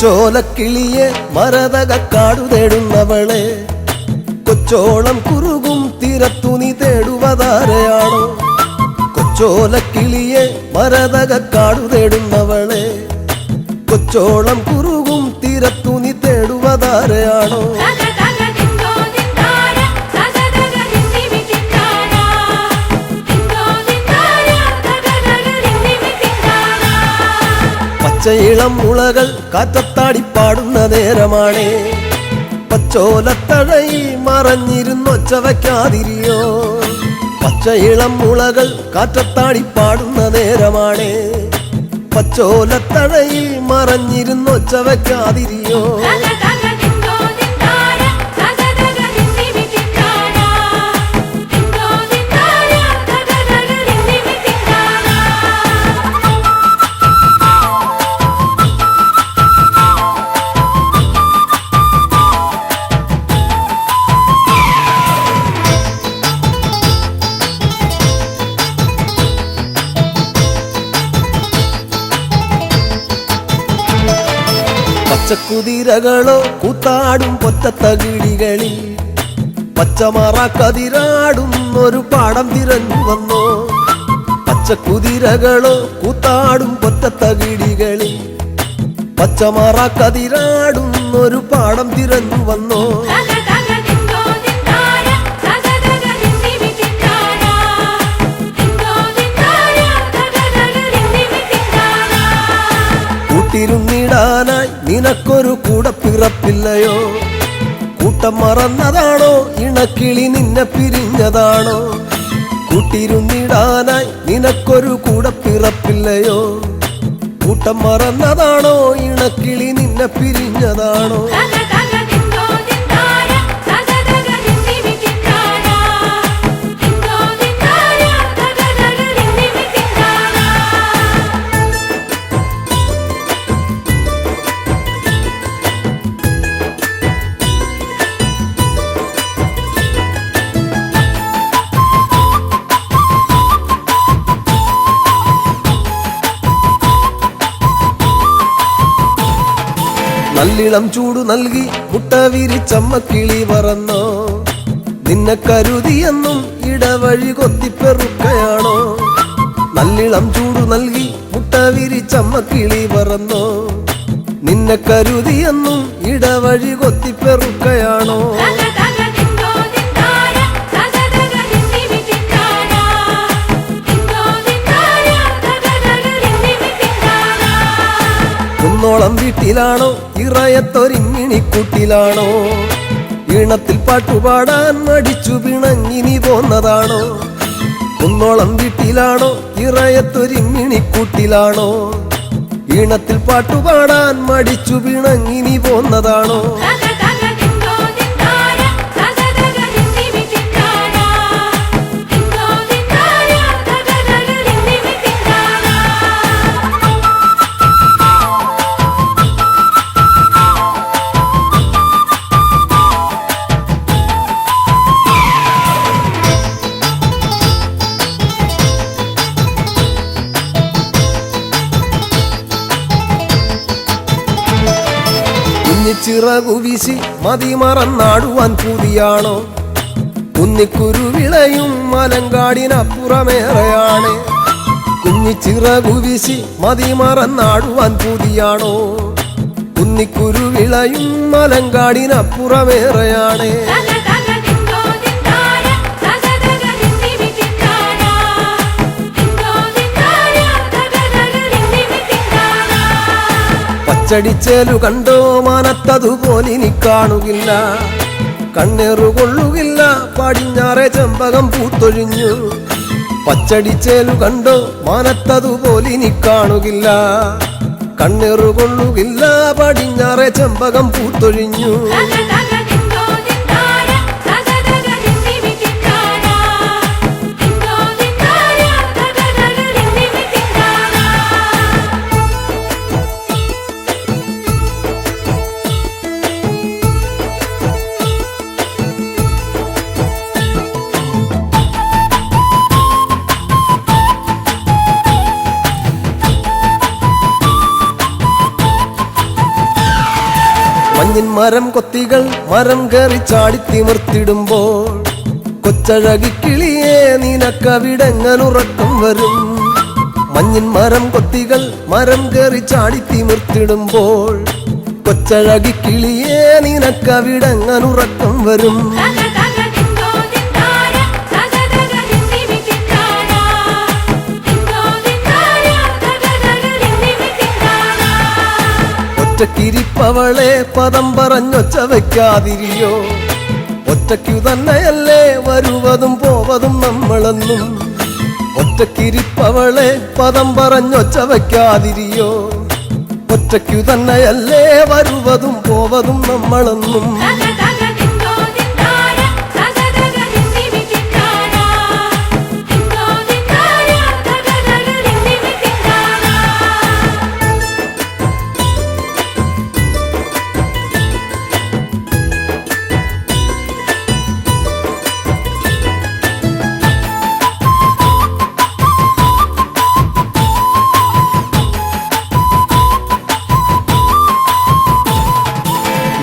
കൊച്ചോലക്കിളിയെ മരതകക്കാടു തേടുന്നവളെ കൊച്ചോളം കുറുകും തീരത്തു നീ തേടുവതാരെയാണോ? കൊച്ചോലക്കിളിയെ മരതകക്കാടു തേടുന്നവളെ കൊച്ചോളം കുറുകും തീരത്തു നീ തേടുവതാരെയാണോ? പച്ചയിളം മുളകൾ കാറ്റത്താടിപ്പാടുന്ന നേരമാണേ പച്ചോലത്തഴയിൽ മറഞ്ഞിരുന്നൊച്ച വയ്ക്കാതിരിയോ. പച്ചയിളം മുളകൾ കാറ്റത്താടിപ്പാടുന്ന നേരമാണേ പച്ചോലത്തഴയിൽ മറഞ്ഞിരുന്നൊച്ച വയ്ക്കാതിരിയോ. പച്ചക്കുതിരകളോ കൂത്താടും പൊറ്റത്തകിടികളിൽ പച്ചമറക്കതിരാടുന്നൊരു പാടം തിരഞ്ഞു വന്നോ. പച്ചക്കുതിരകളോ കൂത്താടും പൊറ്റത്തകിടികളിൽ പച്ചമറക്കതിരാടുന്നൊരു പാടം തിരഞ്ഞു വന്നോ. കൂട്ടിരുന്നിടാനായി നിനക്കൊരു കൂടപ്പിറപ്പില്ലയോ? കൂട്ടം മറന്നതാണോ ഇണക്കിളി നിന്നെ പിരിഞ്ഞതാണോ? കൂട്ടിരുന്നിടാനായി നിനക്കൊരു കൂടപ്പിറപ്പില്ലയോ? കൂട്ടം മറന്നതാണോ ഇണക്കിളി നിന്നെ പിരിഞ്ഞതാണോ? നല്ലിളം ചൂടു നൽകി മുട്ട വിരിച്ചമ്മ കിളി പറന്നോ. നിന്നെ കരുതിയെന്നും ഇടവഴി കൊത്തിപ്പെറുക്കയാണോ? നല്ലിളം ചൂടു നൽകി മുട്ട വിരിച്ചമ്മ കിളി പറന്നോ. നിന്നെ കരുതിയെന്നും ഇടവഴി കൊത്തിപ്പെറുക്കയാണോ? കുന്നോളം വീട്ടിലാണോ ഇറയത്തൊരിങ്ങിണിക്കൂട്ടിലാണോ? ഈണത്തിൽ പാട്ടുപാടാൻ മടിച്ചു പിണങ്ങിനി പോന്നതാണോ? കുന്നോളം വീട്ടിലാണോ ഇറയത്തൊരിങ്ങിണിക്കൂട്ടിലാണോ? ഈണത്തിൽ പാട്ടുപാടാൻ മടിച്ചു പിണങ്ങിനി പോന്നതാണോ? ചിറകു വീശി മതിമറന്നാടുവാൻ പൂതിയാണോ? കുന്നിക്കുരുവിളയും മലങ്കാടിനപ്പുറമേറെയാണ്. കുഞ്ഞിച്ചിറകു വീശി മതിമറന്നാടുവാൻ പൂതിയാണോ? കുന്നിക്കുരുവിളയും മലങ്കാടിനപ്പുറമേറെയാണ്. പച്ചടിച്ചേലു കണ്ടോ മാനത്തതുപോലിനി കാണുകില്ല. കണ്ണേറുകൊള്ളുകില്ല പടിഞ്ഞാറെ ചെമ്പകം പൂത്തൊഴിഞ്ഞു. പച്ചടിച്ചേലു കണ്ടോ മാനത്തതുപോലിനി കാണുകില്ല. കണ്ണേറുകൊള്ളുകില്ല പടിഞ്ഞാറെ ചെമ്പകം പൂത്തൊഴിഞ്ഞു. മഞ്ഞിൻ മരം കൊത്തികൾ മരം കയറി ചാടിത്തിമിർത്തിടുമ്പോൾ കൊച്ചഴകിക്കിളിയെ നിനക്കവിടെങ്ങനുറക്കം വരും. മഞ്ഞിൻ മരം കൊത്തികൾ മരം കയറി ചാടിത്തിമിർത്തിടുമ്പോൾ കൊച്ചഴകിക്കിളിയെ നിനക്കവിടെങ്ങനുറക്കം വരും. ഒറ്റക്കിരിപ്പവളെ പദം പറഞ്ഞൊച്ച വയ്ക്കാതിരിയോ, ഒറ്റയ്ക്കു തന്നെയല്ലേ വരുവതും പോവതും നമ്മളെന്നും. ഒറ്റക്കിരിപ്പവളെ പദം പറഞ്ഞൊച്ച വയ്ക്കാതിരിയോ, ഒറ്റയ്ക്കു തന്നെയല്ലേ വരുവതും പോവതും നമ്മളെന്നും.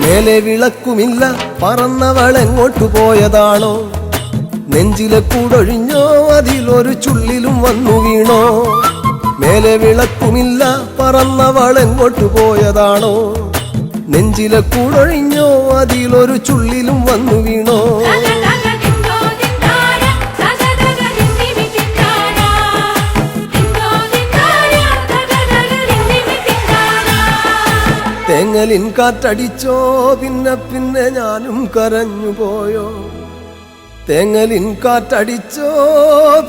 മേലെ വിളക്കുമില്ല പറന്നവളെങ്ങോട്ടു പോയതാണോ, നെഞ്ചിലെ കൂടൊഴിഞ്ഞോ അതിലൊരു ചുള്ളിലും വന്നു വീണോ. മേലെ വിളക്കുമില്ല പറന്നവളെങ്ങോട്ടു പോയതാണോ, നെഞ്ചിലെ കൂടൊഴിഞ്ഞോ അതിലൊരു ചുള്ളിലും വന്നു വീണോ. തേങ്ങലിൻ കാറ്റടിച്ചോ പിന്നെ പിന്നെ ഞാനും കരഞ്ഞു പോയോ. തേങ്ങലിൻ കാറ്റടിച്ചോ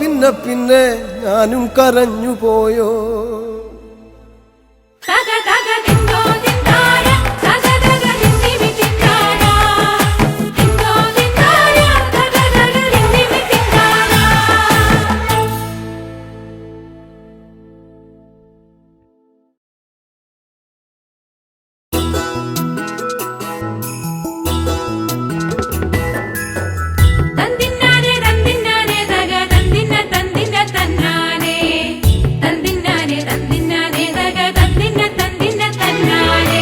പിന്നെ പിന്നെ ഞാനും കരഞ്ഞു പോയോ. തന്നാനേ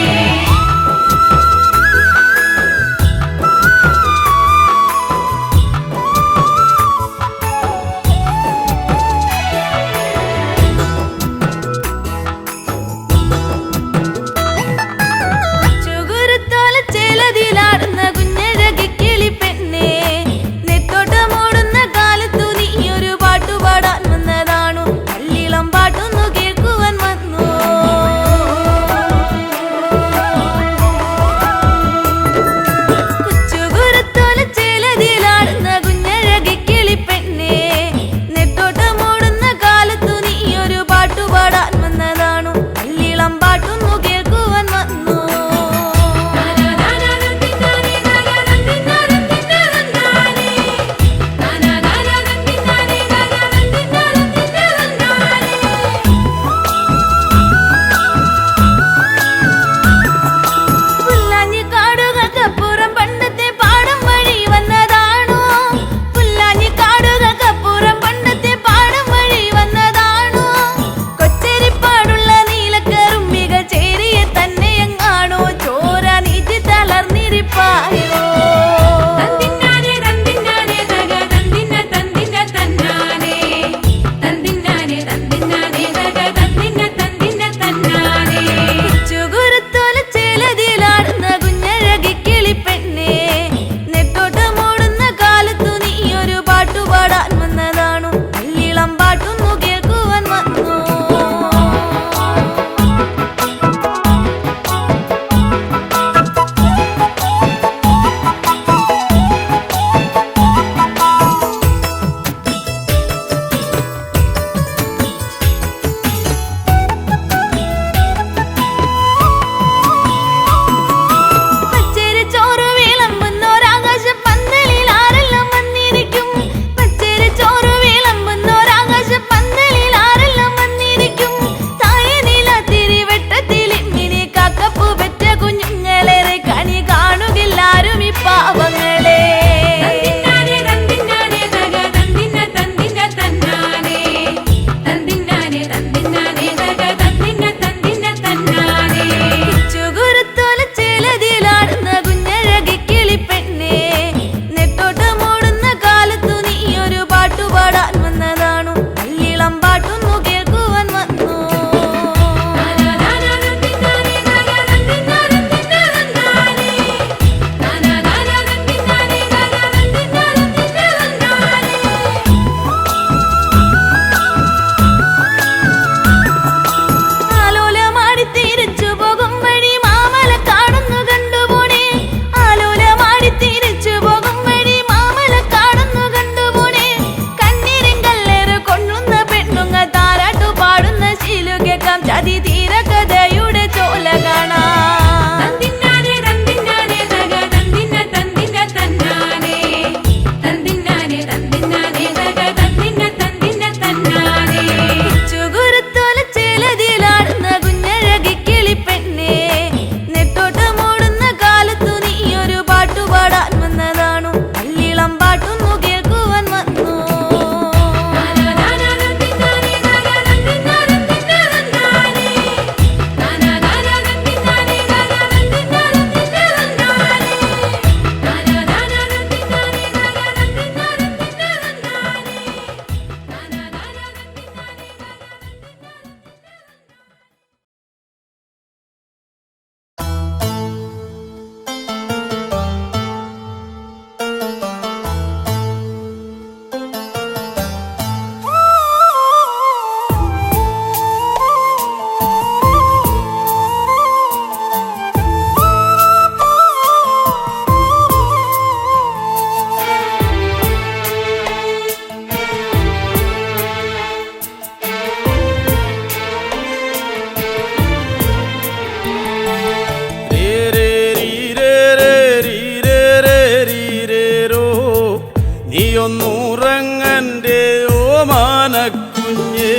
കുഞ്ഞേ.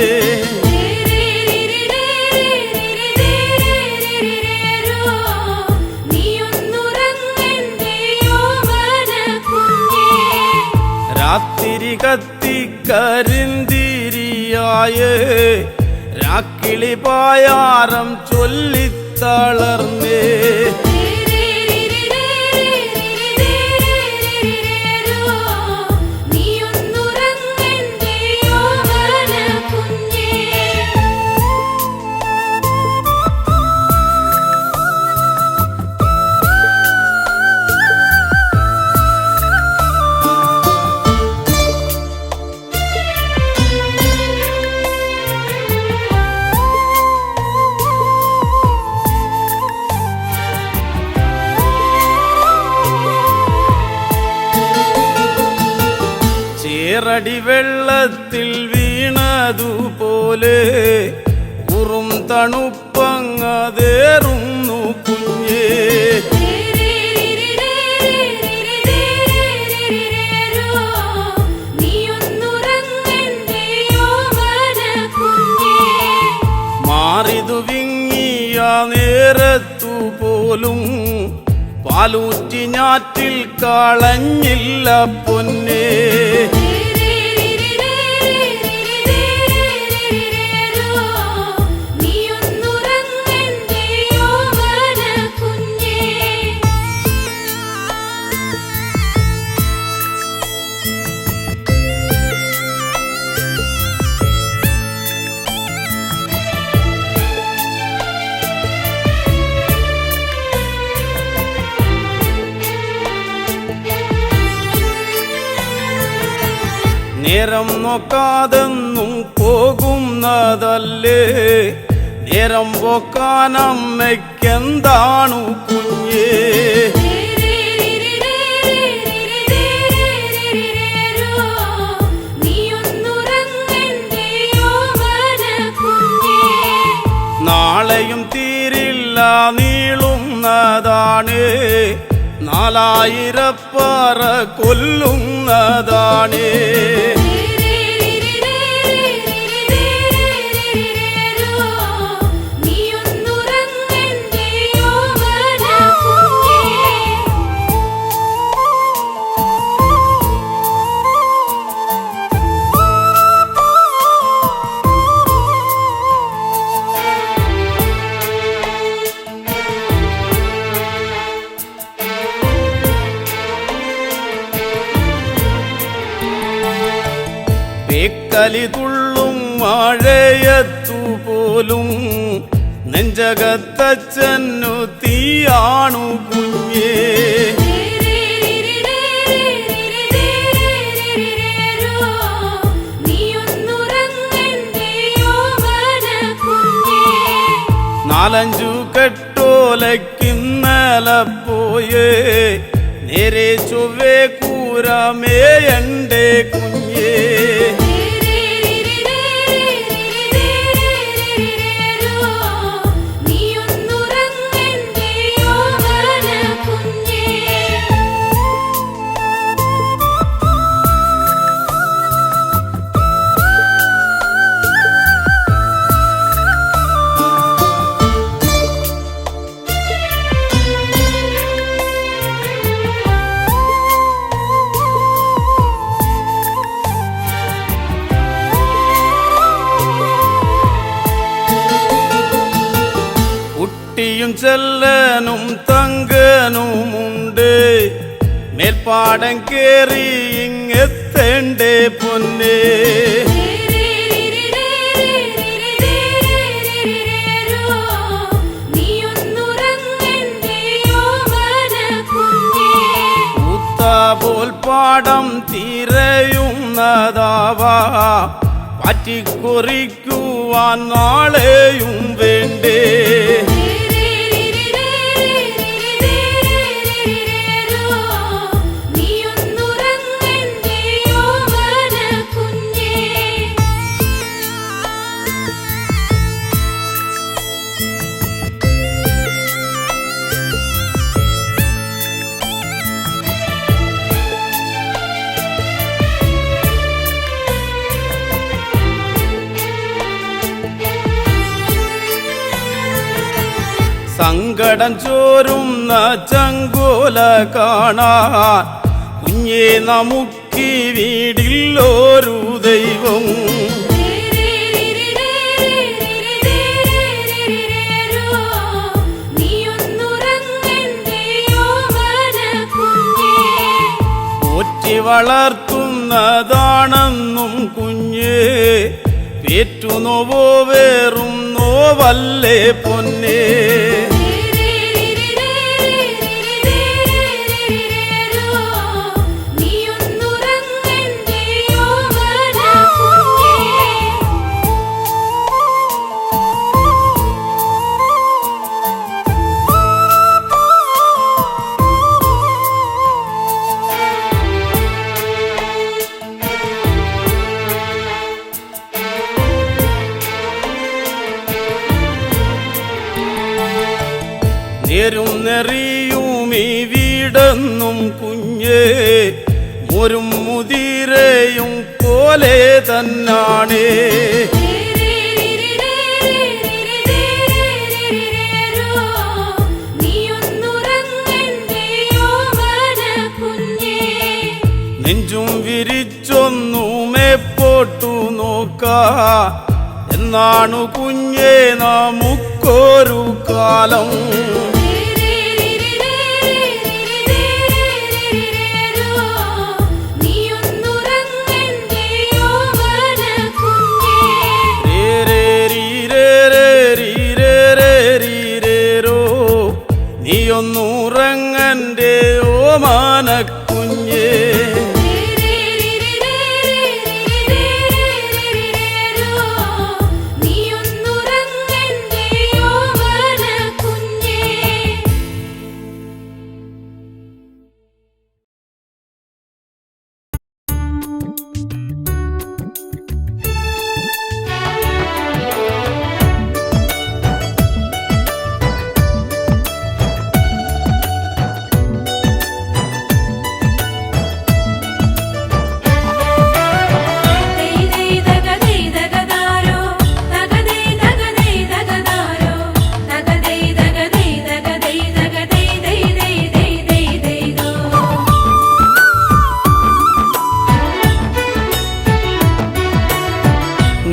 രാത്തിരി കത്തിക്കരിന്തിരിയായേ രാക്കിളി പായാരം ചൊല്ലിത്തളർന്നേ. ചേറടി വെള്ളത്തിൽ വീണതുപോലെ ഉറും തണുപ്പങ്ങതേറുന്നു കുഞ്ഞേ. മാറിതു വിങ്ങിയ നേരത്തു പോലും പാലൂറ്റി ഞാറ്റിൽ കളഞ്ഞില്ല പൊന്നേ. നേരം നോക്കാതെന്നും പോകുന്നതല്ലേ നേരം പോക്കാനമ്മയ്ക്കെന്താണു കുഞ്ഞേ. നാളെയും തീരില്ല നീളുന്നതാണ് 4000 പറ കൊല്ലുന്നതാണ്. പേക്കലി തുള്ളും മഴയത്തു പോലും നെഞ്ചകത്തച്ഛനു തീയാണു കുഞ്ഞേ. നാലഞ്ചു കെട്ടോലക്കിന്നലെ പോയേ നേരെ ചൊവ്വേ കൂരമേയണ്ടേ കുഞ്ഞേ. കുട്ടിയും ചെല്ലനും തങ്കനുമുണ്ട് മേൽപ്പാടം കേറി ഇങ്ങെത്തേണ്ടേ പൊന്നേ. പോൽ പാടം തിരയുന്നതാവാ പാറ്റിക്കുറിക്കുവാൻ നാളെയും വേണ്ടേ. സങ്കടം ചോരുന്ന ചങ്കോല കാണാൻ കുഞ്ഞേ നമുക്കീ വീടില്ലൊരു ദൈവം. പോറ്റി വളർത്തുന്നതാണെന്നും കുഞ്ഞേ പേറ്റുനോവോ വേറും നോവല്ലേ പൊന്നേ. നേരും നെറിയും ഈ വീടെന്നും കുഞ്ഞേ മോരും മുതിരയും പോലെ തന്നാണേ. നെഞ്ചും വിരിച്ചൊന്നുമേ പോട്ടു നോക്കാ എന്നാണു കുഞ്ഞേ നമുക്കൊരു കാലം. നീയൊന്നുറങ്ങന്റെ ഓമാനക്കുഞ്ഞേ.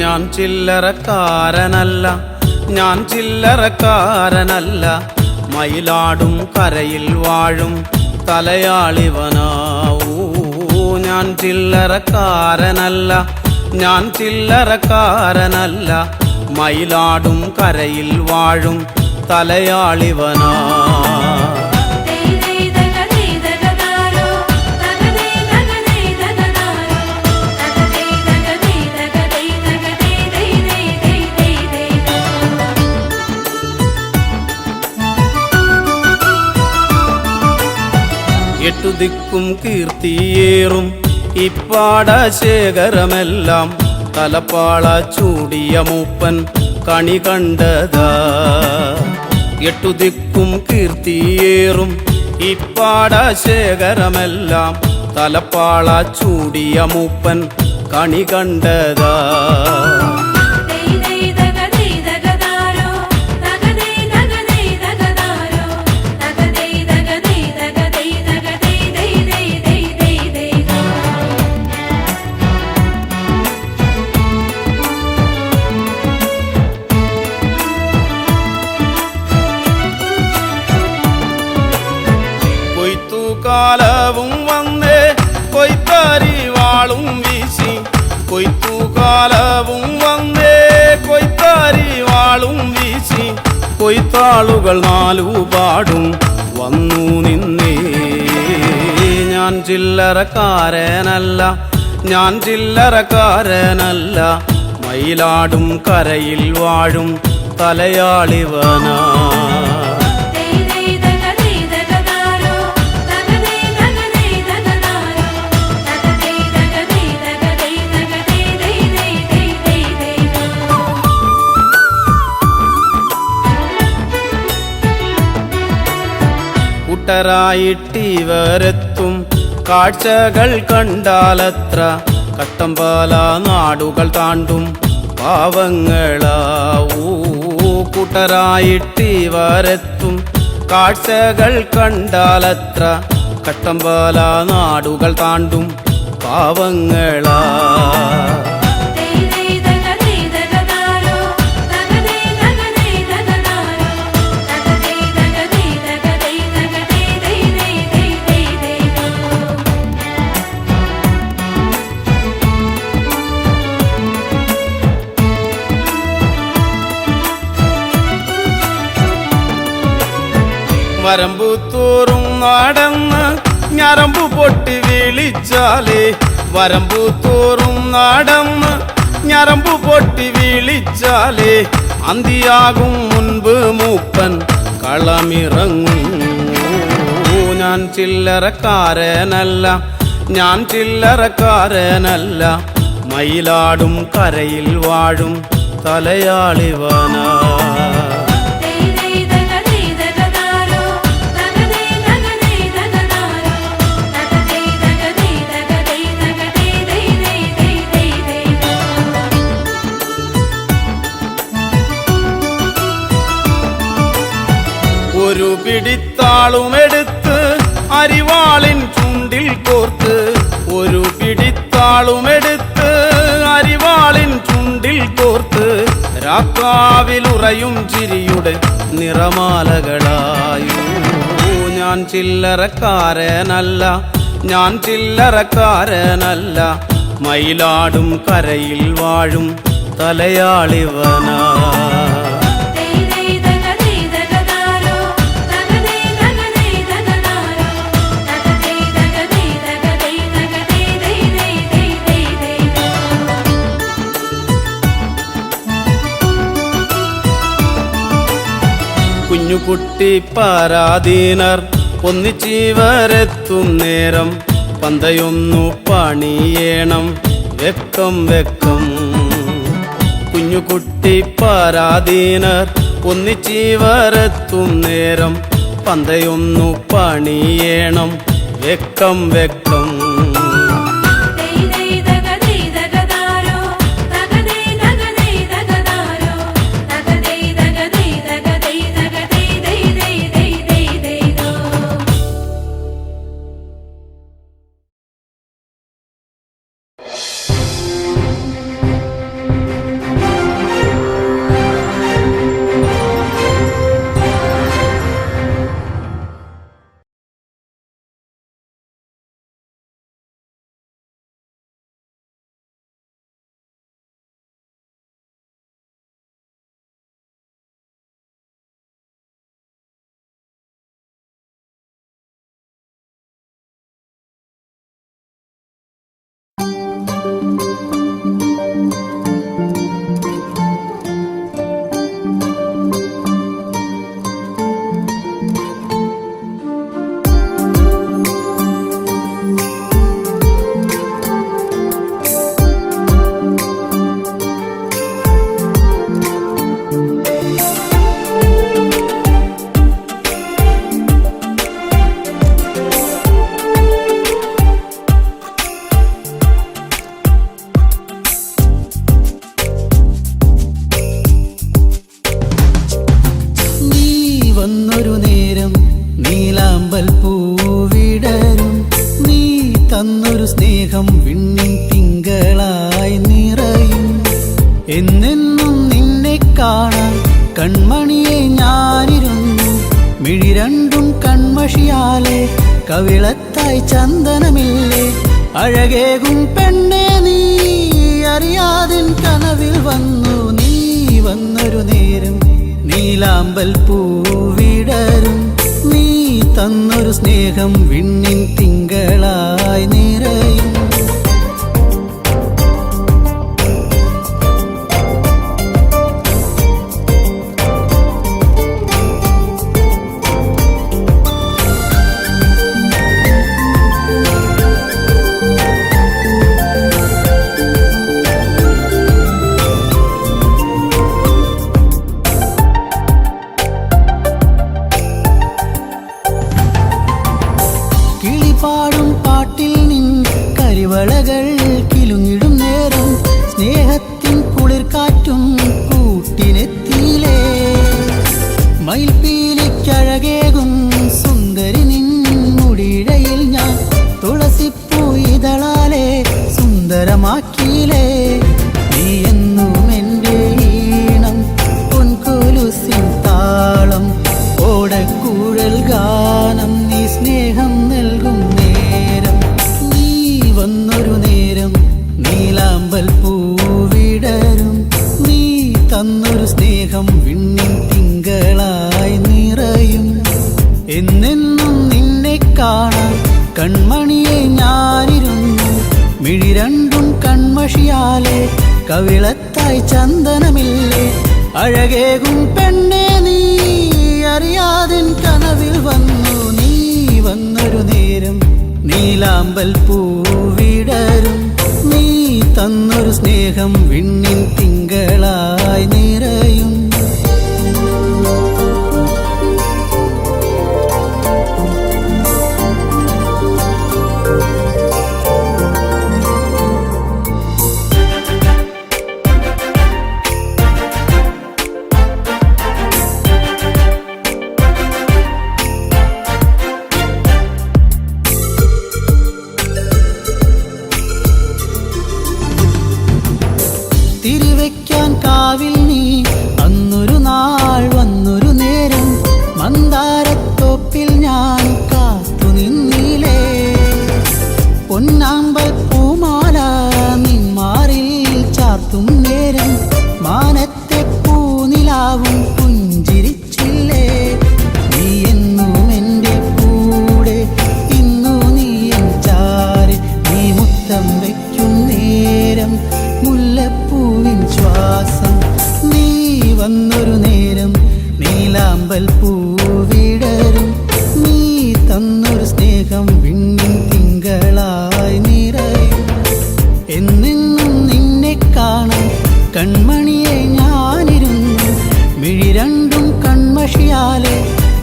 ഞാൻ ചില്ലറക്കാരനല്ല, ഞാൻ ചില്ലറക്കാരനല്ല, മയിലാടും കരയിൽ വാഴും തലയാളിവനാവൂ. ഞാൻ ചില്ലറക്കാരനല്ല, ഞാൻ ചില്ലറക്കാരനല്ല, മയിലാടും കരയിൽ വാഴും തലയാളിവനാ. എട്ടു ദിക്കും കീർത്തിയേറും ഇപ്പാടശേഖരമെല്ലാം തലപ്പാള ചൂടിയ മൂപ്പൻ കണി കണ്ടതാ. എട്ടു ദിക്കും കീർത്തിയേറും ഇപ്പാടശേഖരമെല്ലാം തലപ്പാള ചൂടിയ മൂപ്പൻ കണി കണ്ടതാ. കാലവും വന്നേ കൊയ്ത്താരി വാളും വീശി, കൊയ്ത്തുകാലവും വന്നേ കൊയ്ത്താരി വാളും വീശി, കൊയ്ത്താളുകൾ നാലുപാടും വന്നു നിന്നേ. ഞാൻ ചില്ലറക്കാരനല്ല, ഞാൻ ചില്ലറക്കാരനല്ല, മയിലാടും കരയിൽ വാഴും തലയാളിവനാ. കൂട്ടരായിട്ടിവരെത്തും കാഴ്ചകൾ കണ്ടാലത്ര, കട്ടമ്പാല നാടുകൾ താണ്ടും പാവങ്ങളാവൂ. കൂട്ടരായിട്ടിവരെത്തും കാഴ്ചകൾ കണ്ടാലത്ര കട്ടമ്പല നാടുകൾ താണ്ടും പാവങ്ങളാ. വരമ്പു തോറും നടന്ന് ഞരമ്പു പൊട്ടി വിളിച്ചാലേ, വരമ്പു തോറും നടന്ന് ഞരമ്പു പൊട്ടി വിളിച്ചാലേ, അന്തിയാകും മുൻപ് മൂപ്പൻ കളമിറങ്ങും. ഞാൻ ചില്ലറക്കാരനല്ല, ഞാൻ ചില്ലറക്കാരനല്ല, മയിലാടും കരയിൽ വാഴും തലയാളിവനാ. ഒരു പിടിത്താളുമെടുത്ത് അരിവാളിൻ ചുണ്ടിൽ കോർത്ത്, ഒരു പിടിത്താളുമെടുത്ത് അരിവാളിൻ ചുണ്ടിൽ കോർത്ത്, രാക്കാവിലുറയും ചിരിയുടെ നിറമാലകളായു. ഞാൻ ചില്ലറക്കാരനല്ല, ഞാൻ ചില്ലറക്കാരനല്ല, മയിലാടും കരയിൽ വാഴും തലയാളിവനാ. കുഞ്ഞുകുട്ടി പരാധീനർ ഒന്നിച്ചിവരെത്തും നേരം, പന്തയൊന്നു പണിയേണം വെക്കം വെക്കം. കുഞ്ഞുകുട്ടി പരാധീനർ ഒന്നിച്ചിവരെത്തും നേരം, പന്തയൊന്നു പണിയേണം വെക്കം വെക്കം. കവിളത്തായി ചന്ദനമില്ലേ അഴകേകും പെണ്ണെ നീ അറിയാതിൻ കനവിൽ വന്നു നീ വന്നൊരു നേരം നീലാമ്പൽ പൂവിടരും നീ തന്നൊരു സ്നേഹം വിണ്ണിൻ തിങ്കളായി നിറയും പാടും പാട്ടിൽ നിൻ തന്നൊരു സ്നേഹം വിണ്ണിൻ തിങ്കളായി നിറയും. എന്നെന്നും നിന്നെ കാണാൻ കൺമണിയെ ഞാനിരുന്നു. മിഴി രണ്ടും കൺമഷിയാലെ കവിളത്തായി ചന്ദനമില്ലേ. അഴകേകും പെണ്ണെ നീ അറിയാതിൻ കനവിൽ വന്നു. നീ വന്നൊരു നേരം നീലാമ്പൽ പൂവിടരും. നീ തന്നൊരു സ്നേഹം വിണ്ണിൻ തിങ്കളായി നിറയും. തിരിവെക്കാൻ കാവിൽ നീ അന്നൊരു നാൾ വന്നൊരു നേരം. മന്ദാരത്തോപ്പിൽ ഞാൻ കാത്തു നിന്നിലേ. പൊന്നാമ്പൽ പൂമാല നിന്മാറിൽ ചാർത്തും നേരം. മാനത്തെ പൂനിലാവും പുഞ്ചിരിച്ചില്ലേ. നീ എന്നും എൻ്റെ കൂടെ, ഇന്നു നീ എൻ ചാരെ. നീ മുത്തം വയ്ക്കും നേരം മുല്ലപ്പൂവിൻ ശ്വാസം. നീ വന്നൊരു നേരം നീലാമ്പൽ പൂവിടരും. നീ തന്നൊരു സ്നേഹം വിണ്ണിൻ തിങ്കളായി നിറയും. എന്നെന്നും നിന്നെ കാണാൻ കൺമണിയെ ഞാനിരുന്നു. മിഴി രണ്ടും കൺമഷിയാലെ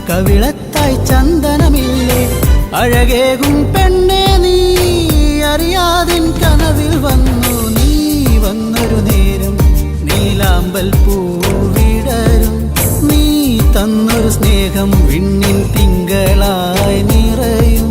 കവിളത്തായി ചന്ദനമില്ലേ. അഴകേകും പെണ്ണെ നീ അറിയാതിൻ കനവിൽ വന്നു. നീ വന്നൊരു നേരം നീലാമ്പൽ പൂവിടരും. നീ തന്നൊരു സ്നേഹം വിണ്ണിൻ തിങ്കളായി നിറയും.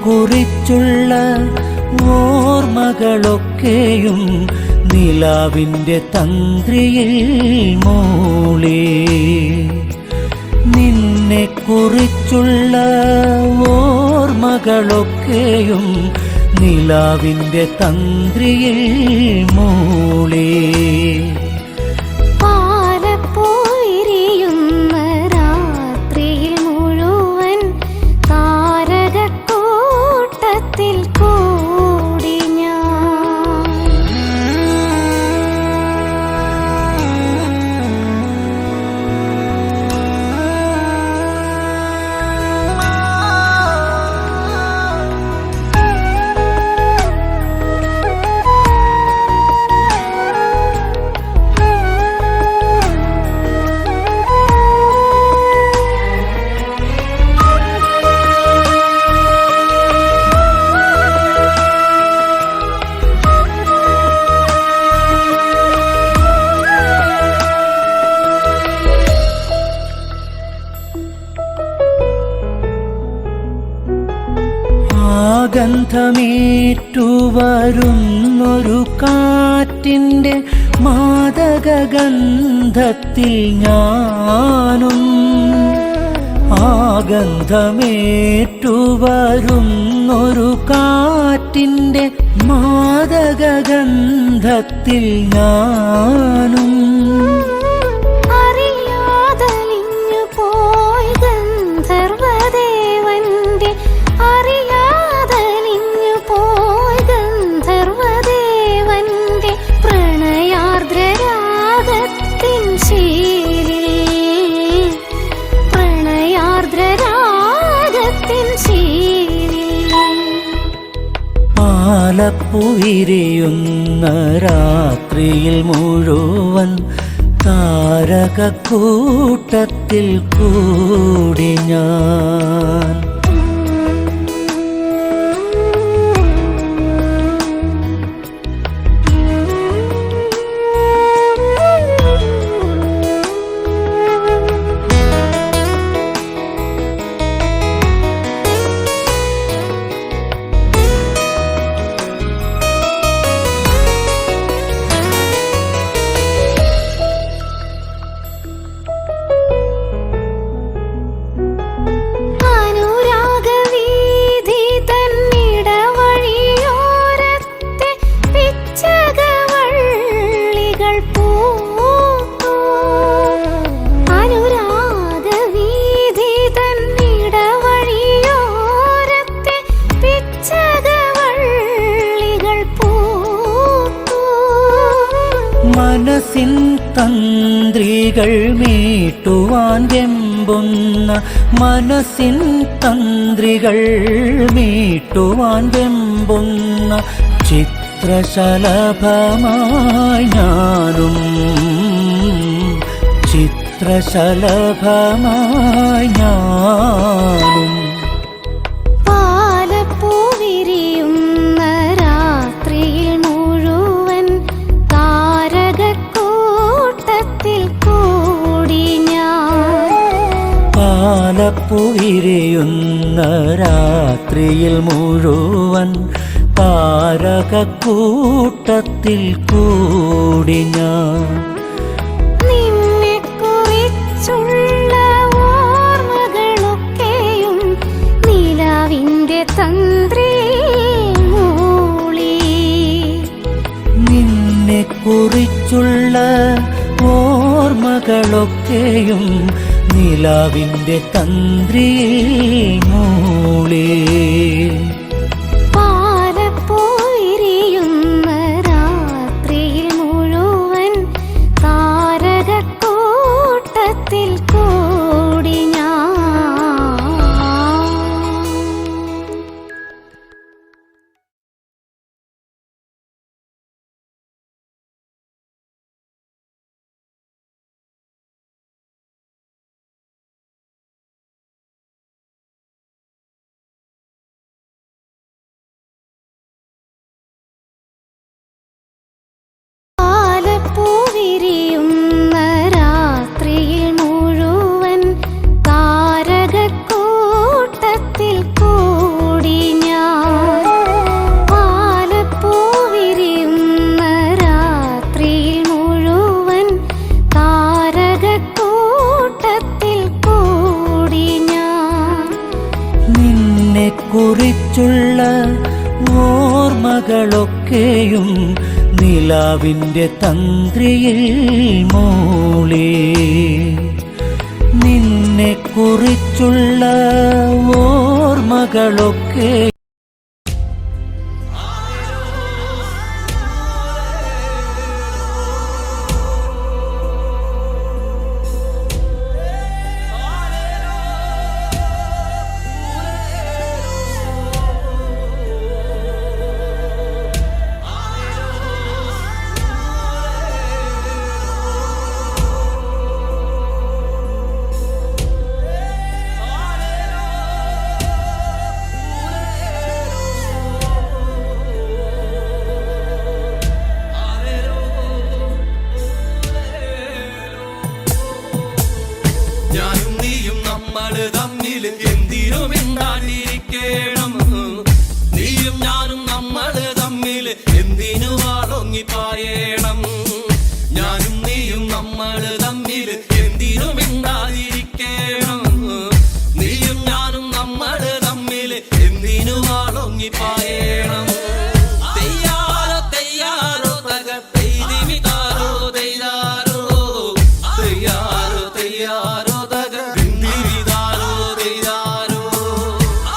കുറിച്ചുള്ള ഓർമ്മകളൊക്കെയും നിലാവിൻ്റെ തന്ത്രിയിൽ മൂളി. നിന്നെ കുറിച്ചുള്ള ഓർമ്മകളൊക്കെയും നിലാവിൻ്റെ തന്ത്രിയിൽ മൂളി. താരകക്കൂട്ടത്തിൽ വരുന്നൊരു കാറ്റിൻ്റെ മാദകഗന്ധത്തിൽ ഞാനും വരുന്നൊരു കാറ്റിൻ്റെ മാദകഗന്ധത്തിൽ ഞാനും അറിയാതലിഞ്ഞു പോയി ഗന്ധർവദേവന്റെ പ്രണയാർദ്രരാഗത്തിൻ ശീലിൽ പാലപ്പുവിരിയുന്ന രാത്രിയിൽ മുഴുവൻ താരകക്കൂട്ടത്തിൽ കൂടി ഞാൻ മനസ്സിൻ തന്ത്രികൾ മീട്ടുവാൻ വെമ്പുന്ന മനസ്സിൻ തന്ത്രികൾ മീട്ടുവാൻ വെമ്പുന്ന ചിത്രശലഭമായി ഞാനും ചിത്രശലഭമായി ഞാനും പാലപ്പുവിരിയുന്ന രാത്രിയിൽ മുഴുവൻ താരകക്കൂട്ടത്തിൽ കൂടി ഞാൻ നിന്നെക്കുറിച്ചുള്ള ഓർമ്മകളൊക്കെയും നിലാവിന്റെ തന്ത്രിയിൽ മൂളി നിന്നെക്കുറിച്ചുള്ള ഓർമ്മകളൊക്കെയും നിലാവിന്റെ തന്ത്രിയിൽ മൂളി പാലപ്പുവിരിയുന്ന രാത്രിയിൽ മുഴുവൻ താരകക്കൂട്ടത്തിൽ കൂടി ഞാൻ വിരിയുന്ന രാത്രിയിൽ മുഴുവൻ താരകക്കൂട്ടത്തിൽ കൂടി ഞാൻ പാലപ്പൂവിരിയുന്ന രാത്രിയിൽ മുഴുവൻ താരകക്കൂട്ടത്തിൽ കൂടി ഞാൻ നിന്നെക്കുറിച്ചുള്ള ഓർമ്മകളൊക്കെയും നിലാവിന്റെ തന്ത്രിയിൽ മൂളി നിന്നെക്കുറിച്ചുള്ള ഓർമ്മകളൊക്കെ ഞാനും നമ്മള് തമ്മില് എന്തിനു വാളൊങ്ങിപ്പായണം ഞാനും നീയും നമ്മള് തമ്മില് എന്തിനു മിണ്ടാതിരിക്കണം നീയും ഞാനും നമ്മള് തമ്മില് എന്തിനു വാളൊങ്ങിപ്പായണം തെയ്യാറോ തെയ്യാറോ തക തെയ്തിമിതാരോ തെയ്താരോ തെയ്യാറോ തെയ്യാറോ തക ദിന്ദിരിതാരോ തെയ്താരോ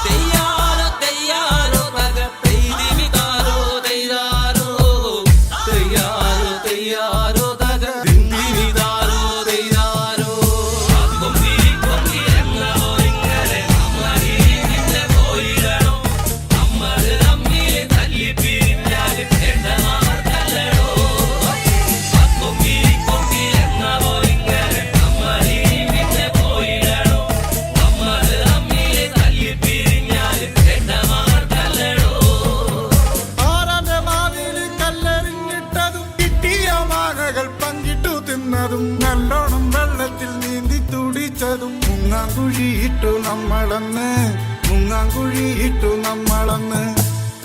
തെയ്യാറോ തെയ്യാറോ തക തെയ്തിമിതാരോ തെയ്താരോ തെയ്യാറോ തെയ്യാറോ തക ദിന്ദിരിതാരോ തെയ്താരോ കൊമ്പി കൊമ്പി എന്നോ ഇങ്ങനെ നമ്മളിന്റെ പോയിടണം നമ്മള് തമ്മില് തല്ലി പിരിഞ്ഞാല് എണ്ണമാർക്കല്ലടോ കൊമ്പി കൊമ്പി എന്നോ ഇങ്ങനെ നമ്മളിന്റെ പോയിടണം നമ്മള് തമ്മില് തല്ലി പിരിഞ്ഞാല് എണ്ണമാർക്കല്ലടോ ആരാന്റെ മാവില് കല്ലെറിഞ്ഞിട്ടതും കിട്ടിയ മാങ്ങകൾ പങ്കിട്ടു തിന്നതും നല്ലോണം വെള്ളത്തിൽ നീന്തി തുടിച്ചതും മുങ്ങാങ്കുഴിയിട്ടു നമ്മളന്ന്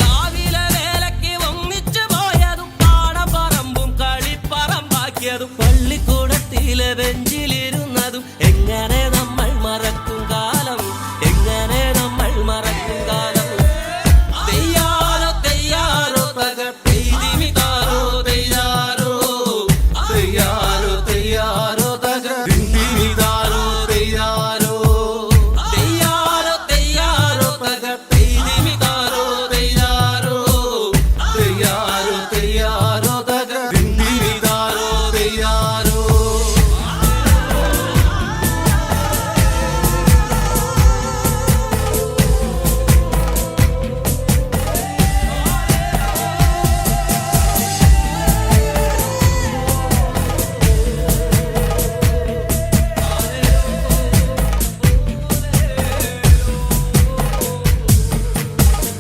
കാവിലെ വേലയ്ക്ക് ഒന്നിച്ചു പോയതും പാടപ്പറമ്പും കളിപ്പറമ്പാക്കിയതും പള്ളിക്കൂടത്തിലെ ബെഞ്ചിലിരുന്നതും എങ്ങനെ നമ്മൾ മറക്കും കാലം എങ്ങനെ നമ്മൾ മറക്കും കാലം തെയ്യാറോ തെയ്യാറോ തക തെയ്തിമിതാരോ തെയ്യാറോ തെയ്യാറോ തെയ്യാറോ തക ദിന്ദിരിതാരോ തെയ്യാറോ തെയ്യാറോ തെയ്യാറോ തക തെയ്തിമിതാരോ തെയ്യാറോ തെയ്യാറോ തെയ്യാറോ തക ദിന്ദിരിതാരോ തെയ്യാറോ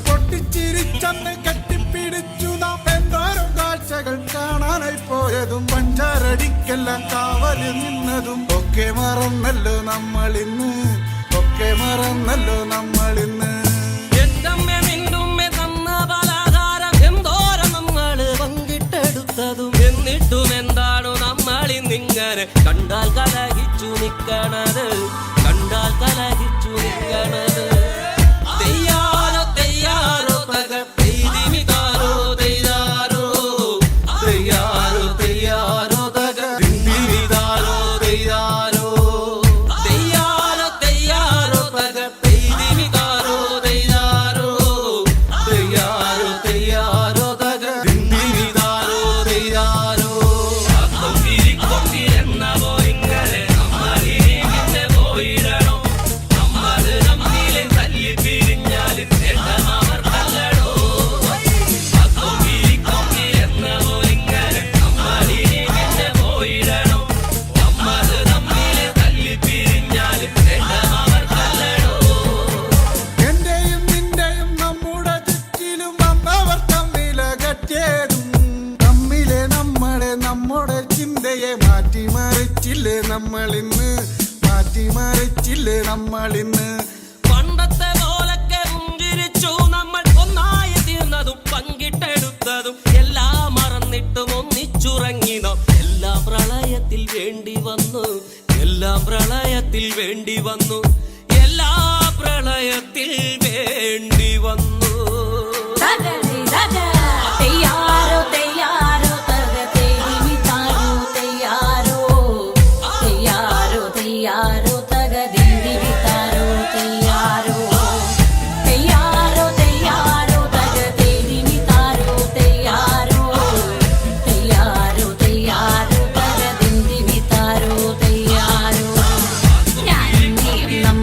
പൊട്ടിച്ചിരിച്ചന്ന് കെട്ടിപ്പിടിച്ചു നാം എന്തോരം കാഴ്ചകൾ കാണാനായി പോയതും പഞ്ചാരടിക്കെല്ലാം കാവല് നിന്നതും ഒക്കെ മറന്നല്ലോ നമ്മളിന്ന് എന്തമ്മേ നിന്നുമ്മേ തന്ന പലഹാരം എന്തോരം നമ്മള് പങ്കിട്ടെടുത്തതും എന്നിട്ടും എന്താണോ നമ്മളിന്നിങ്ങനെ കണ്ടാൽ കലഹിച്ചു നിക്കണത് തെയ്യാറോ തെയ്യാറോ തക തെയ്തിമിതാരോ തെയ്താരോ തെയ്യാറോ തെയ്യാറോ തക ദിന്ദിരിതാരോ തെയ്താരോ തെയ്യാറോ തെയ്യാറോ തക തെയ്തിമിതാരോ തെയ്താരോ തെയ്യാറോ തെയ്യാറോ തക ദിന്ദിരിതാരോ തെയ്താരോ കൊമ്പി കൊമ്പി എന്നോ ഇങ്ങനെ നമ്മളിന്റെ പോയിടണം നമ്മള് തമ്മില് തല്ലി പിരിഞ്ഞാല് എണ്ണമാർക്കല്ലടോ കൊമ്പി കൊമ്പി എന്നോ ഇങ്ങനെ നമ്മളിന്റെ പോയിടണം നമ്മള് തമ്മില് തല്ലി പിരിഞ്ഞാല് എണ്ണമാർക്കല്ലടോ എന്റെയും നിന്റെയും നമ്മുടെ ചുറ്റിലും വന്നവർ തമ്മിലകറ്റിയതും നമ്മുടെ ചിന്തയെ മാറ്റിമറിച്ചില്ലേ നമ്മളിന്ന് പണ്ടത്തെ പോലൊക്കെ പുഞ്ചിരിച്ചു നമ്മൾ ഒന്നായി തീർന്നതും പങ്കിട്ടെടുത്തതും എല്ലാം മറന്നിട്ടും ഒന്നിച്ചുറങ്ങി നാം എല്ലാം പ്രളയത്തിൽ വേണ്ടി വന്നു എല്ലാം പ്രളയത്തിൽ വേണ്ടി വന്നു തെയ്യാറോ തെയ്യാറോ തക തെയ്തിമിതാരോ തെയ്യാറോ തെയ്യാറോ തെയ്യാറോ തക ദിന്ദിരിതാരോ തെയ്യാറോ തെയ്യാറോ തെയ്യാറോ തക തെയ്തിമിതാരോ തെയ്യാറോ തെയ്യാറോ തെയ്യാറോ തക ദിന്ദിരിതാരോ തെയ്യാറോ ഞാനും നീയും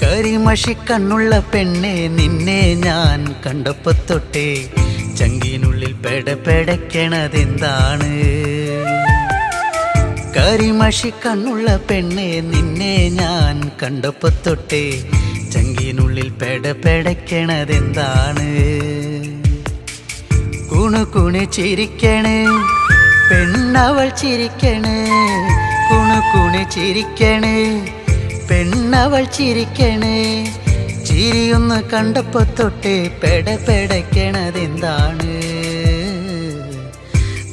കരിമഷിക്കണ്ണുള്ള പെണ്ണെ നിന്നെ ഞാൻ കണ്ടപ്പോ തൊട്ടേ ചങ്കിനുള്ളിൽ പെടപ്പെടക്കണതെന്താണ്? കരിമഷിക്കണ്ണുള്ള പെണ്ണെ നിന്നെ ഞാൻ കണ്ടപ്പോ തൊട്ടേ ചങ്കിനുള്ളിൽ പെടപ്പെടക്കണതെന്താണ്? കുണുകുണു ചിരിക്കണേ പെണ്ണവൾ ചിരിക്കണേ, കുണുകുണു ചിരിക്കണേ പെണ്ണവൾ ചിരിക്കണേ. ചിരിയൊന്ന് കണ്ടപ്പോ തൊട്ടേ പെടപ്പെടക്കണതെന്താണ്?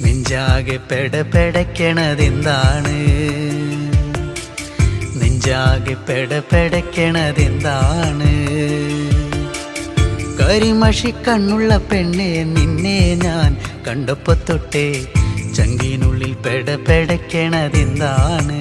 നെഞ്ചാകെ പെടപ്പെടക്കണതെന്താണ്? നെഞ്ചാകെ പെടപ്പെടക്കണതെന്താണ്? കരിമഷിക്കണ്ണുള്ള പെണ്ണെ നിന്നെ ഞാൻ കണ്ടപ്പോ തൊട്ടേ ചങ്കിനുള്ളിൽ പെടപ്പെടക്കണതെന്താണ്?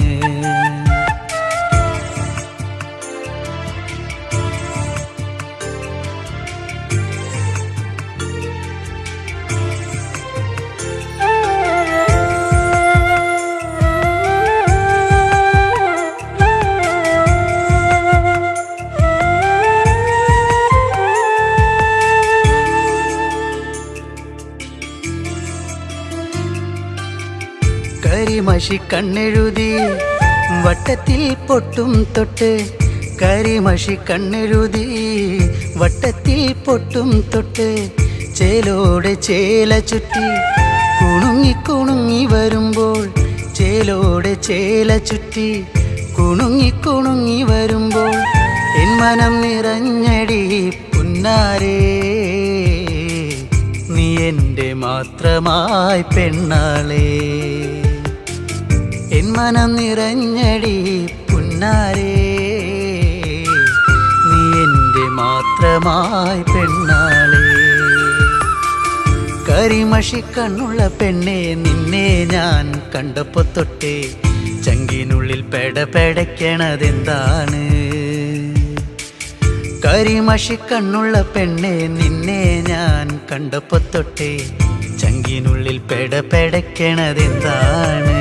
കരിമഷിക്കണ്ണെഴുതി വട്ടത്തിൽ പൊട്ടും തൊട്ട്, കരിമഷിക്കണ്ണെഴുതി വട്ടത്തിൽ പൊട്ടും തൊട്ട്, ചേലോടെ ചേല ചുറ്റി കുണുങ്ങി കുണുങ്ങി വരുമ്പോൾ, ചേലോടെ ചേല ചുറ്റി കുണുങ്ങി കുണുങ്ങി വരുമ്പോൾ എൻ മനം നിറഞ്ഞടി പുന്നാരേ, നീ എൻ്റെ മാത്രമായി പെണ്ണാളേ. എൻ മനം നിറഞ്ഞടി പുന്നാരേ, നീ എൻ്റെ മാത്രമായി പെണ്ണാളേ. കരിമഷിക്കണ്ണുള്ള പെണ്ണെ നിന്നെ ഞാൻ കണ്ടപ്പോ തൊട്ടേ ചങ്കിനുള്ളിൽ പെടപ്പെടക്കണതെന്താണ്? കരിമഷിക്കണ്ണുള്ള പെണ്ണെ നിന്നെ ഞാൻ കണ്ടപ്പോ തൊട്ടേ ചങ്കിനുള്ളിൽ പെടപ്പെടക്കണതെന്താണ്?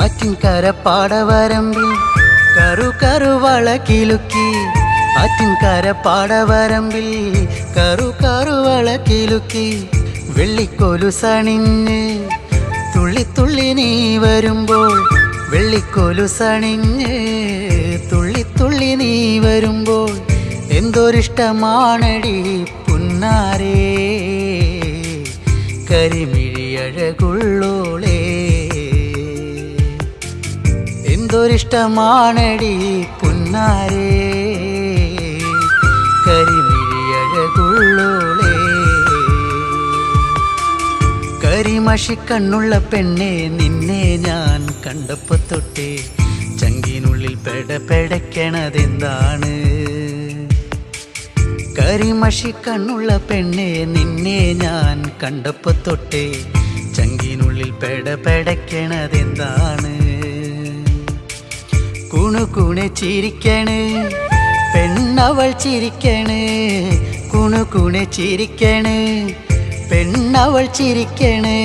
ആറ്റിൻകര പാടവരമ്പിൽ കറു കറുവള കിലുക്കി, ആറ്റിൻകര പാടവരമ്പിൽ കറു കറുവള കിലുക്കി, വെള്ളിക്കൊലുസണിഞ്ഞ് തുള്ളി തുള്ളി നീ വരുമ്പോൾ, വെള്ളിക്കൊലുസണിഞ്ഞ് തുള്ളി തുള്ളി നീ വരുമ്പോൾ എന്തൊരിഷ്ടമാണടി പുന്നാരേ, കരിമിഴിയഴകുള്ളോളേ. എന്തൊരിഷ്ടമാണടി പുന്നാരേ, കരിമിഴിയഴകുള്ളോളേ. കരിമഷിക്കണ്ണുള്ള പെണ്ണെ നിന്നെ ഞാൻ കണ്ടപ്പോ തൊട്ടേ ചങ്കിനുള്ളിൽ പെടപ്പെടക്കണതെന്താണ്? കരിമഷിക്കണ്ണുള്ള പെണ്ണെ നിന്നെ ഞാൻ കണ്ടപ്പോ തൊട്ടേ ചങ്കിനുള്ളിൽ പെടപ്പെടക്കണതെന്താണ്? കുണുകുണു ചിരിക്കണേ പെണ്ണവൾ ചിരിക്കണേ, കുണുകുണു ചിരിക്കണേ പെണ്ണവൾ ചിരിക്കണേ.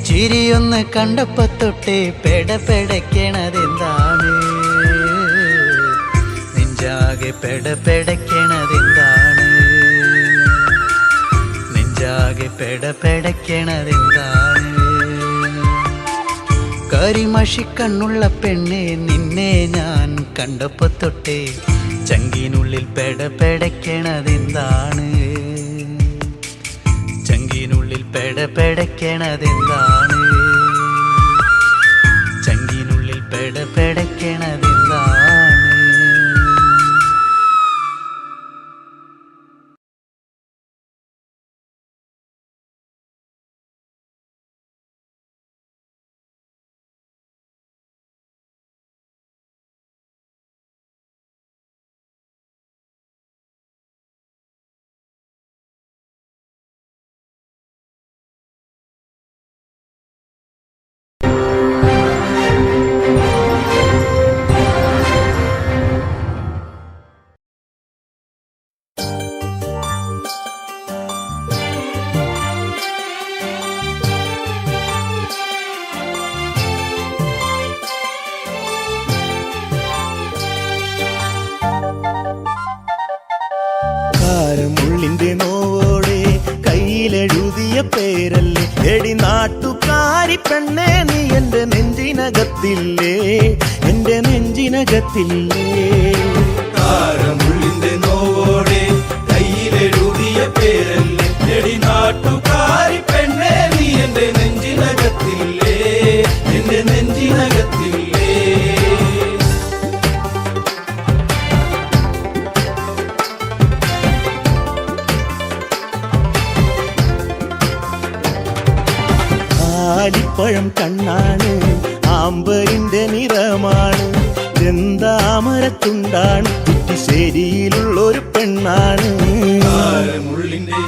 ചിരിയൊന്ന് കണ്ടപ്പോ തൊട്ടേ പെടപ്പെടക്കണതെന്താണ്? നെഞ്ചാകെ പെടപ്പെടക്കണതെന്താണ്? നെഞ്ചാകെ മനസ്സാകെ പെടപ്പെടയ്ക്കണതെന്താണ്? കരിമഷിക്കണ്ണുള്ള പെണ്ണെ നിന്നെ ഞാൻ കണ്ടപ്പോ തൊട്ടേ ചങ്കിനുള്ളിൽ പെടപ്പെടയ്ക്കണതെന്താണ്? ചങ്കിനുള്ളിൽ പെടപ്പെടയ്ക്കണതെന്താണ്? ചങ്കിനുള്ളിൽ പെടപ്പെടയ്ക്കണതെന്താണ്? കാരമുള്ളിന്റെ നോവോടെ കയ്യിലെഴുതിയ പേരല്ലേ എടി നാട്ടുകാരി പെണ്ണേ നീ എന്റെ നെഞ്ചിനകത്തില്ലേ, എന്റെ നെഞ്ചിനകത്തില്ലേ. കാരമുള്ളിന്റെ നോവോടെ കയ്യിലെഴുതിയ പേരല്ലേ എടി നാട്ടുകാരി പെണ്ണേ നീ എന്റെ നെഞ്ചിനകത്തില്ലേ, എന്റെ നെഞ്ചിനകത്തില്ലേ. ആലിപ്പഴം കണ്ണാണ്, ആമ്പരിന്റെ നിറമാണ്, ചെന്താമരത്തുണ്ടാണ്, കുറ്റിശ്ശേരിയിലുള്ളൊരു പെണ്ണാണ്. കാരമുള്ളിന്റെ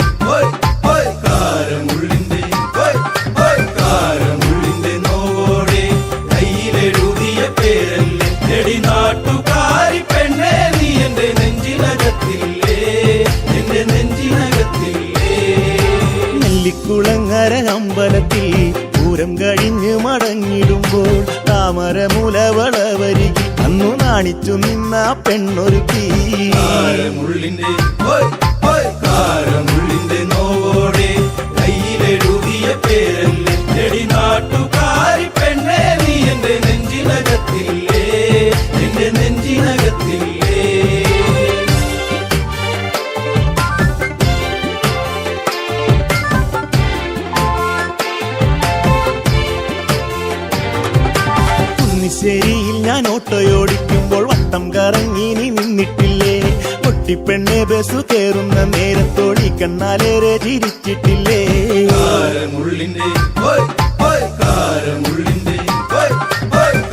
കാരമുള്ളിന്റെ കാരമുള്ളിന്റെ നോവോടെ കയ്യിലെഴുതിയ പേരല്ലേ എടി നാട്ടുകാരി പെണ്ണേ നീ എന്റെ നെഞ്ചിനകത്തില്ലേ, എന്റെ നെഞ്ചിനകത്തില്ലേ. നെല്ലിക്കുളങ്ങര അമ്പലത്തിൽ പൂരം കഴിഞ്ഞ് മടങ്ങിടുമ്പോൾ താമരമുലവളവരികിൽ അന്നു നാണിച്ചു നിന്ന പെണ്ണൊരുക്കി. കാരമുള്ളിന്റെ കാരമുള്ളിന്റെ നോവോടെ കയ്യിലെഴുതിയ പേരല്ലേ എടി നാട്ടുകാരി പെണ്ണേ നീ എന്റെ നെഞ്ചിനകത്തില്ലേ, എന്റെ നെഞ്ചിനകത്തില്ലേ. കുന്നിശ്ശേരിയിൽ ഞാൻ ഓട്ടോയോടിക്കുമ്പോൾ വട്ടം കറങ്ങി നീ നിന്നിട്ടില്ലേ, പൊട്ടിപ്പെണ്ണെ ബസ് കയറുന്ന നേരത്തോടി കണ്ണാലേറെ ചിരിച്ചിട്ടില്ലേ. കാരമുള്ളിന്റെ കാരമുള്ളിന്റെ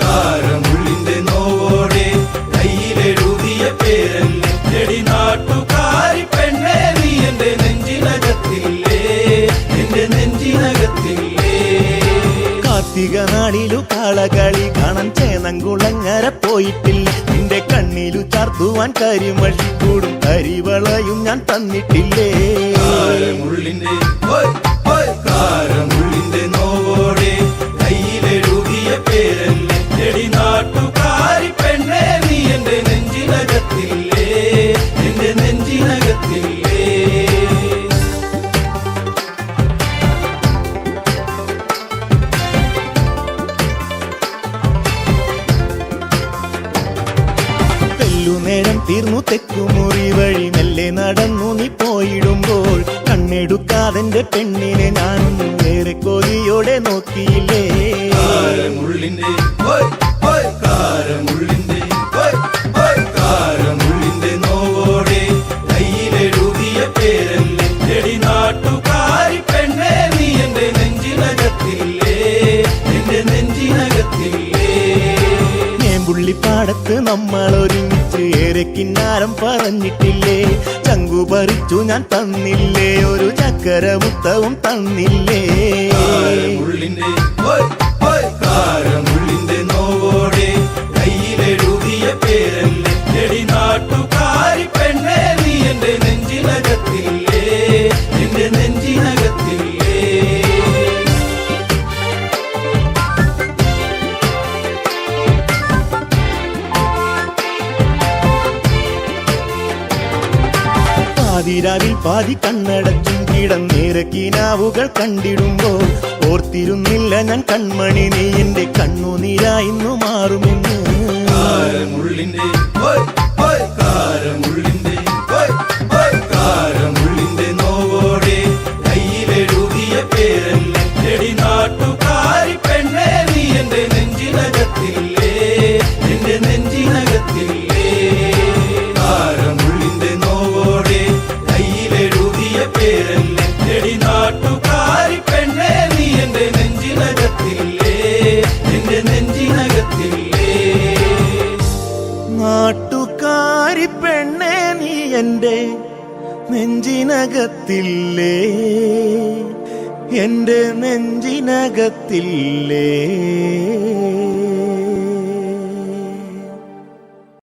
കാരമുള്ളിന്റെ നോവോടെ കയ്യിലെഴുതിയ പേരല്ലേ എടി നാട്ടുകാരി പെണ്ണേ നീ എന്റെ നെഞ്ചിനകത്തില്ലേ, എന്റെ നെഞ്ചിനകത്തില്ലേ. കാർത്തിക നാളിലു കാളകളി കാണാൻ ചേനങ്കുളങ്ങര പോയിട്ടില്ല, നിന്റെ കണ്ണിലു ചാർത്തുവാൻ കരിമഴിക്കൂടും കരിവളയും ഞാൻ തന്നിട്ടില്ലേ. കാരമുള്ളിന്റെ കാരമുള്ളിന്റെ നോവോടെ കയ്യിലെഴുതിയ പേരല്ലേ എടി നാട്ടുകാരി പെണ്ണേ നീ എന്റെ നെഞ്ചിനകത്തില്ലേ, എന്റെ നെഞ്ചിനകത്തില്ലേ. നേരം തീർന്നു തെക്കുമുറി വഴി മെല്ലെ നടന്നു നീ പോയിടുമ്പോൾ കണ്ണെടുക്കാതെന്റെ പെണ്ണിനെ ഞാനൊന്നും ഏറെ കൊതിയോടെ നോക്കിയില്ലേ. കാരമുള്ളിന്റെ കാരമുള്ളിന്റെ കാരമുള്ളിന്റെ നോവോടെ കയ്യിലെഴുതിയ പേരല്ലേ എടി നാട്ടുകാരി പെണ്ണേ നീ എന്റെ നെഞ്ചിനകത്തില്ലേ, എന്റെ നെഞ്ചിനകത്തില്ലേ. പുള്ളിപ്പാടത്ത് നമ്മൾ ഒരുമിച്ച് ഏറെ കിന്നാരം പറഞ്ഞിട്ടില്ലേ, ചങ്കു പറിച്ചു ഞാൻ തന്നില്ലേ, ഒരു ചക്കര മുത്തവും തന്നില്ലേ. കാരമുള്ളിന്റെ കാരമുള്ളിന്റെ നോവോടെ കയ്യിലെഴുതിയ പേരല്ലേ എടി നാട്ടുകാരി പെണ്ണേ നീ എന്റെ നെഞ്ചിനകത്തില്ലേ, എന്റെ നെഞ്ചിനകത്തില്ലേ. പാതിരാവിൽ പാതി കണ്ണടച്ചും കിടന്നേറെ കിനാവുകൾ കണ്ടിടുമ്പോൾ ഓർത്തിരുന്നില്ല ഞാൻ കൺമണി നീ എന്റെ കണ്ണുനീരായിന്നു മാറുമെന്ന്. കാരമുള്ളിന്റെ കാരമുള്ളിന്റെ നോവോടെ കയ്യിലെഴുതിയ പേരല്ലേ എടി നാട്ടുകാരി പെണ്ണേ നീ എന്റെ നെഞ്ചിനകത്തില്ലേ, എന്റെ നെഞ്ചിനകത്തില്ലേ. കാരമുള്ളിന്റെ നോവോടെ കയ്യിലെഴുതിയ പേരല്ലേ എടി നാട്ടുകാരി പെണ്ണേ നീ എന്റെ നെഞ്ചിനകത്തില്ലേ, എന്റെ നെഞ്ചിനകത്തില്ലേ. നാട്ടുകാരി പെണ്ണേ നീ എന്റെ നെഞ്ചിനകത്തില്ലേ, എന്റെ നെഞ്ചിനകത്തില്ലേ.